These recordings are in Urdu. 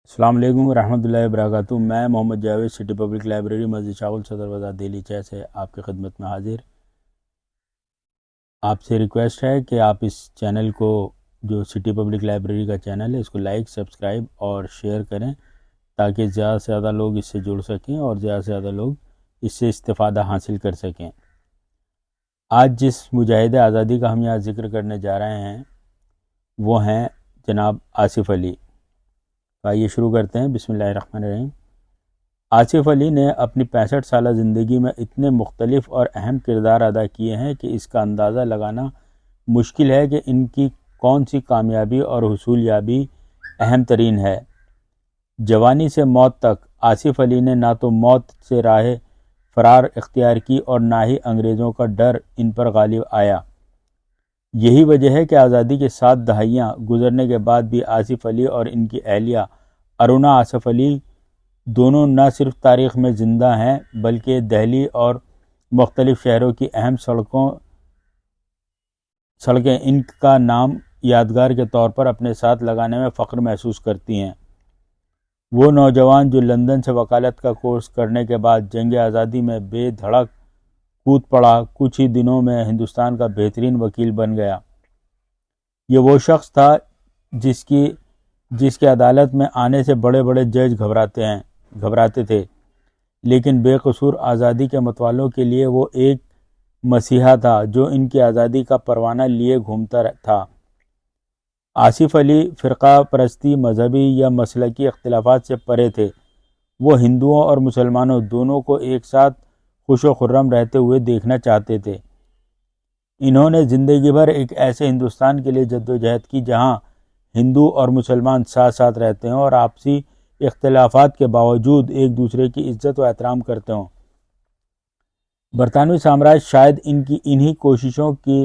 السلام علیکم ورحمۃ اللہ وبرکاتہ۔ میں محمد جاوید سٹی پبلک لائبریری مسجد شاغل صدر بازار دہلی 6 سے آپ کی خدمت میں حاضر۔ آپ سے ریکویسٹ ہے کہ آپ اس چینل کو، جو سٹی پبلک لائبریری کا چینل ہے، اس کو لائک، سبسکرائب اور شیئر کریں تاکہ زیادہ سے زیادہ لوگ اس سے جڑ سکیں اور زیادہ سے زیادہ لوگ اس سے استفادہ حاصل کر سکیں۔ آج جس مجاہد آزادی کا ہم یہاں ذکر کرنے جا رہے ہیں وہ ہیں جناب آصف علی۔ آئیے شروع کرتے ہیں۔ بسم اللہ الرحمن الرحیم۔ آصف علی نے اپنی 65 سالہ زندگی میں اتنے مختلف اور اہم کردار ادا کیے ہیں کہ اس کا اندازہ لگانا مشکل ہے کہ ان کی کون سی کامیابی اور حصول یابی اہم ترین ہے۔ جوانی سے موت تک آصف علی نے نہ تو موت سے راہ فرار اختیار کی اور نہ ہی انگریزوں کا ڈر ان پر غالب آیا۔ یہی وجہ ہے کہ آزادی کے 7 دہائیاں گزرنے کے بعد بھی آصف علی اور ان کی اہلیہ ارونا آصف علی دونوں نہ صرف تاریخ میں زندہ ہیں بلکہ دہلی اور مختلف شہروں کی اہم سڑکیں ان کا نام یادگار کے طور پر اپنے ساتھ لگانے میں فخر محسوس کرتی ہیں۔ وہ نوجوان جو لندن سے وکالت کا کورس کرنے کے بعد جنگ آزادی میں بے دھڑک کود پڑا، کچھ ہی دنوں میں ہندوستان کا بہترین وکیل بن گیا۔ یہ وہ شخص تھا جس کے عدالت میں آنے سے بڑے بڑے جج گھبراتے تھے، لیکن بے قصور آزادی کے متوالوں کے لیے وہ ایک مسیحا تھا جو ان کی آزادی کا پروانہ لیے گھومتا تھا۔ آصف علی فرقہ پرستی، مذہبی یا مسلکی اختلافات سے پرے تھے۔ وہ ہندوؤں اور مسلمانوں دونوں کو ایک ساتھ خوش و خرم رہتے ہوئے دیکھنا چاہتے تھے۔ انہوں نے زندگی بھر ایک ایسے ہندوستان کے لیے جدوجہد کی جہاں ہندو اور مسلمان ساتھ ساتھ رہتے ہوں اور آپسی اختلافات کے باوجود ایک دوسرے کی عزت و احترام کرتے ہوں۔ برطانوی سامراج شاید انہی کوششوں کی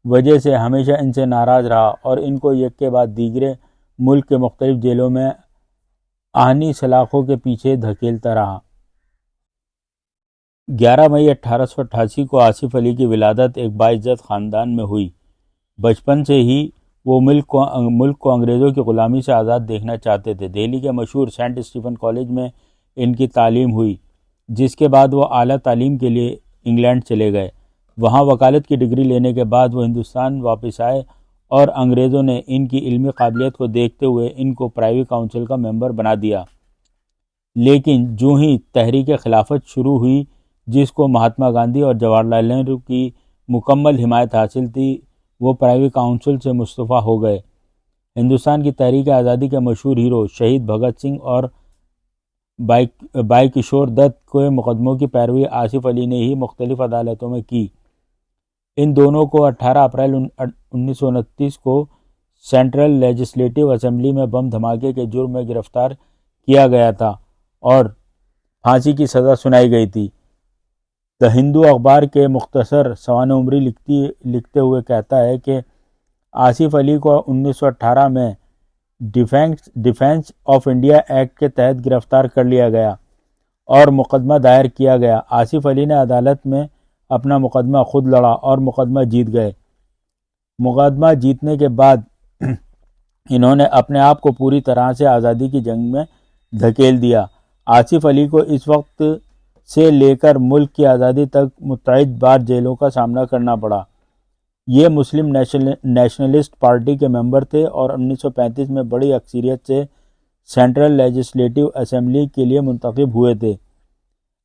وجہ سے ہمیشہ ان سے ناراض رہا اور ان کو یک کے بعد دیگرے ملک کے مختلف جیلوں میں آہنی سلاخوں کے پیچھے دھکیلتا رہا۔ 11 مئی 1888 کو آصف علی کی ولادت ایک باعزت خاندان میں ہوئی۔ بچپن سے ہی وہ ملک کو انگریزوں کی غلامی سے آزاد دیکھنا چاہتے تھے۔ دہلی کے مشہور سینٹ اسٹیفن کالج میں ان کی تعلیم ہوئی، جس کے بعد وہ اعلیٰ تعلیم کے لیے انگلینڈ چلے گئے۔ وہاں وکالت کی ڈگری لینے کے بعد وہ ہندوستان واپس آئے اور انگریزوں نے ان کی علمی قابلیت کو دیکھتے ہوئے ان کو پرائیوی کونسل کا ممبر بنا دیا۔ لیکن جو ہی تحریک خلافت شروع ہوئی، جس کو مہاتما گاندھی اور جواہر لال نہرو کی مکمل حمایت حاصل تھی، وہ پرائیوی کونسل سے مستعفی ہو گئے۔ ہندوستان کی تحریک آزادی کے مشہور ہیرو شہید بھگت سنگھ اور بھائی کشور دت کے مقدموں کی پیروی آصف علی نے ہی مختلف عدالتوں میں کی۔ ان دونوں کو 18 اپریل 1929 کو سینٹرل لیجسلیٹو اسمبلی میں بم دھماکے کے جرم میں گرفتار کیا گیا تھا اور پھانسی کی سزا سنائی گئی تھی۔ دا ہندو اخبار کے مختصر سوانح عمری لکھتے ہوئے کہتا ہے کہ آصف علی کو 1918 میں ڈیفینس آف انڈیا ایکٹ کے تحت گرفتار کر لیا گیا اور مقدمہ دائر کیا گیا۔ آصف علی نے عدالت میں اپنا مقدمہ خود لڑا اور مقدمہ جیت گئے۔ مقدمہ جیتنے کے بعد انہوں نے اپنے آپ کو پوری طرح سے آزادی کی جنگ میں دھکیل دیا۔ آصف علی کو اس وقت سے لے کر ملک کی آزادی تک متعدد بار جیلوں کا سامنا کرنا پڑا۔ یہ مسلم نیشنلسٹ پارٹی کے ممبر تھے اور 1935 میں بڑی اکثریت سے سینٹرل لیجسلیٹو اسمبلی کے لیے منتخب ہوئے تھے۔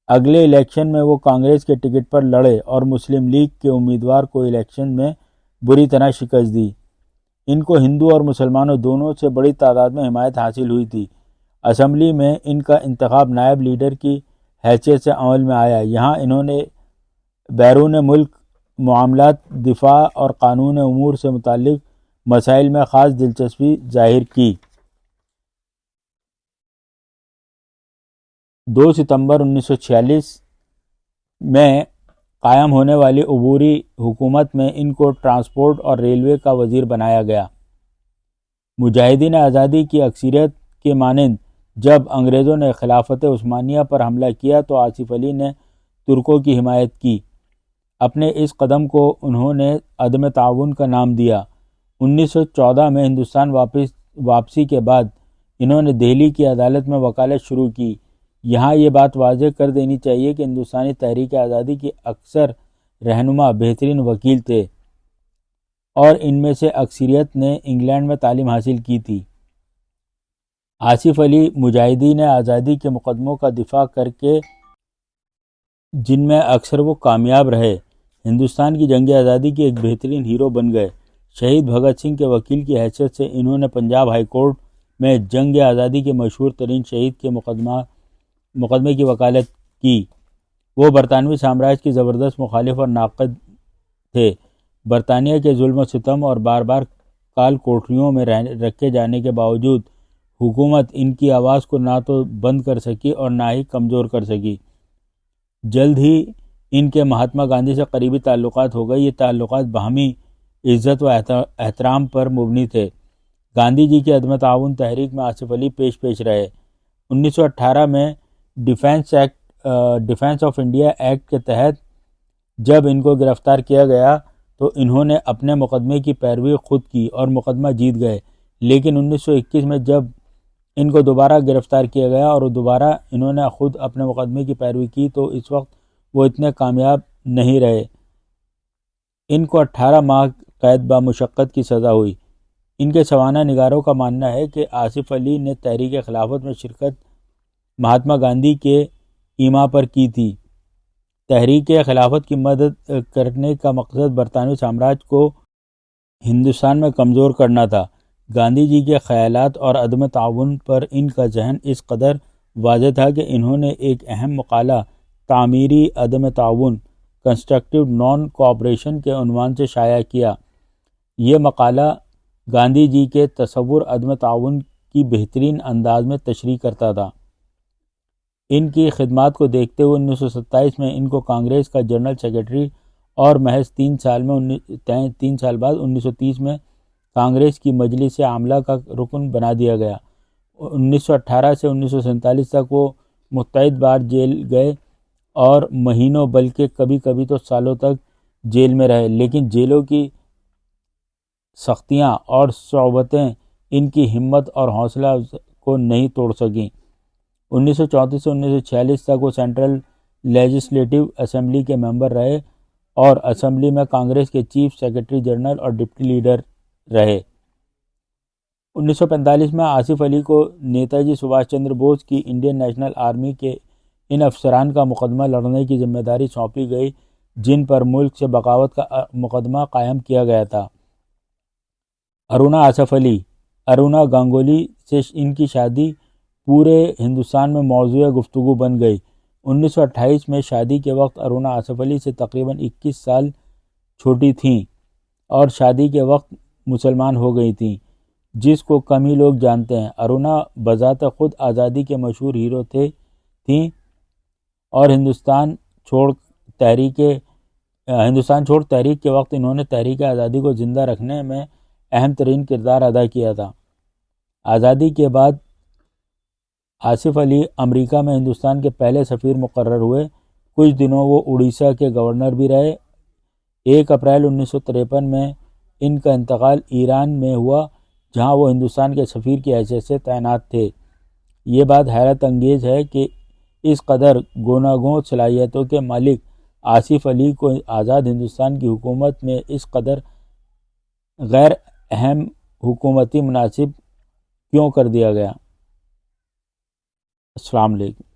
اگلے الیکشن میں وہ کانگریس کے ٹکٹ پر لڑے اور مسلم لیگ کے امیدوار کو الیکشن میں بری طرح شکست دی۔ ان کو ہندو اور مسلمانوں دونوں سے بڑی تعداد میں حمایت حاصل ہوئی تھی۔ اسمبلی میں ان کا انتخاب نائب لیڈر کی حیثیت سے عمل میں آیا۔ یہاں انہوں نے بیرون ملک معاملات، دفاع اور قانون امور سے متعلق مسائل میں خاص دلچسپی ظاہر کی۔ 2 ستمبر 1946 میں قائم ہونے والی عبوری حکومت میں ان کو ٹرانسپورٹ اور ریلوے کا وزیر بنایا گیا۔ مجاہدین آزادی کی اکثریت کے مانند جب انگریزوں نے خلافت عثمانیہ پر حملہ کیا تو آصف علی نے ترکوں کی حمایت کی۔ اپنے اس قدم کو انہوں نے عدم تعاون کا نام دیا۔ 1914 میں ہندوستان واپسی کے بعد انہوں نے دہلی کی عدالت میں وکالت شروع کی۔ یہاں یہ بات واضح کر دینی چاہیے کہ ہندوستانی تحریک آزادی کے اکثر رہنما بہترین وکیل تھے اور ان میں سے اکثریت نے انگلینڈ میں تعلیم حاصل کی تھی۔ آصف علی مجاہدین آزادی کے مقدموں کا دفاع کر کے، جن میں اکثر وہ کامیاب رہے، ہندوستان کی جنگ آزادی کے ایک بہترین ہیرو بن گئے۔ شہید بھگت سنگھ کے وکیل کی حیثیت سے انہوں نے پنجاب ہائی کورٹ میں جنگ آزادی کے مشہور ترین شہید کے مقدمے کی وکالت کی۔ وہ برطانوی سامراج کی زبردست مخالف اور ناقد تھے۔ برطانیہ کے ظلم و ستم اور بار بار کال کوٹریوں میں رکھے جانے کے باوجود حکومت ان کی آواز کو نہ تو بند کر سکی اور نہ ہی کمزور کر سکی۔ جلد ہی ان کے مہاتما گاندھی سے قریبی تعلقات ہو گئے۔ یہ تعلقات باہمی عزت و احترام پر مبنی تھے۔ گاندھی جی کی عدم تعاون تحریک میں آصف علی پیش رہے۔ 1918 میں ڈیفینس آف انڈیا ایکٹ کے تحت جب ان کو گرفتار کیا گیا تو انہوں نے اپنے مقدمے کی پیروی خود کی اور مقدمہ جیت گئے، لیکن 1921 میں جب ان کو دوبارہ گرفتار کیا گیا اور دوبارہ انہوں نے خود اپنے مقدمے کی پیروی کی تو اس وقت وہ اتنے کامیاب نہیں رہے۔ ان کو 18 ماہ قید بامشقت کی سزا ہوئی۔ ان کے سوانح نگاروں کا ماننا ہے کہ آصف علی نے تحریک خلافت میں شرکت مہاتما گاندھی کے ایما پر کی تھی۔ تحریک خلافت کی مدد کرنے کا مقصد برطانوی سامراج کو ہندوستان میں کمزور کرنا تھا۔ گاندھی جی کے خیالات اور عدم تعاون پر ان کا ذہن اس قدر واضح تھا کہ انہوں نے ایک اہم مقالہ تعمیری عدم تعاون کنسٹرکٹیو نان کوآپریشن کے عنوان سے شائع کیا۔ یہ مقالہ گاندھی جی کے تصور عدم تعاون کی بہترین انداز میں تشریح کرتا تھا۔ ان کی خدمات کو دیکھتے ہوئے 1927 میں ان کو کانگریس کا جنرل سیکرٹری اور محض 3 سال بعد 1930 میں کانگریس کی مجلس عاملہ کا رکن بنا دیا گیا۔ 1918 سے 1947 تک وہ متعدد بار جیل گئے اور مہینوں بلکہ کبھی کبھی تو سالوں تک جیل میں رہے، لیکن جیلوں کی سختیاں اور صعوبتیں ان کی ہمت اور حوصلہ کو نہیں توڑ سکیں۔ 1934 سے 1946 تک وہ سینٹرل لیجسلیٹو اسمبلی کے ممبر رہے اور اسمبلی میں کانگریس کے چیف سیکرٹری جنرل اور ڈپٹی لیڈر رہے۔ 1945 میں آصف علی کو نیتا جی سبھاش چندر بوس کی انڈین نیشنل آرمی کے ان افسران کا مقدمہ لڑنے کی ذمہ داری سونپی گئی جن پر ملک سے بغاوت کا مقدمہ قائم کیا گیا تھا۔ ارونا آصف علی، ارونا گانگولی سے ان کی شادی پورے ہندوستان میں موضوع گفتگو بن گئی۔ 1928 میں شادی کے وقت ارونا آصف علی سے تقریباً 21 سال چھوٹی تھیں اور شادی کے وقت مسلمان ہو گئی تھیں، جس کو کم ہی لوگ جانتے ہیں۔ ارونا بذات خود آزادی کے مشہور ہیرو تھیں اور ہندوستان چھوڑ تحریک کے وقت انہوں نے تحریک آزادی کو زندہ رکھنے میں اہم ترین کردار ادا کیا تھا۔ آزادی کے بعد آصف علی امریکہ میں ہندوستان کے پہلے سفیر مقرر ہوئے۔ کچھ دنوں وہ اڑیسہ کے گورنر بھی رہے۔ 1 اپریل 1953 میں ان کا انتقال ایران میں ہوا، جہاں وہ ہندوستان کے سفیر کی حیثیت سے تعینات تھے۔ یہ بات حیرت انگیز ہے کہ اس قدر گوناگون صلاحیتوں کے مالک آصف علی کو آزاد ہندوستان کی حکومت میں اس قدر غیر اہم حکومتی مناصب کیوں کر دیا گیا۔ السلام علیکم۔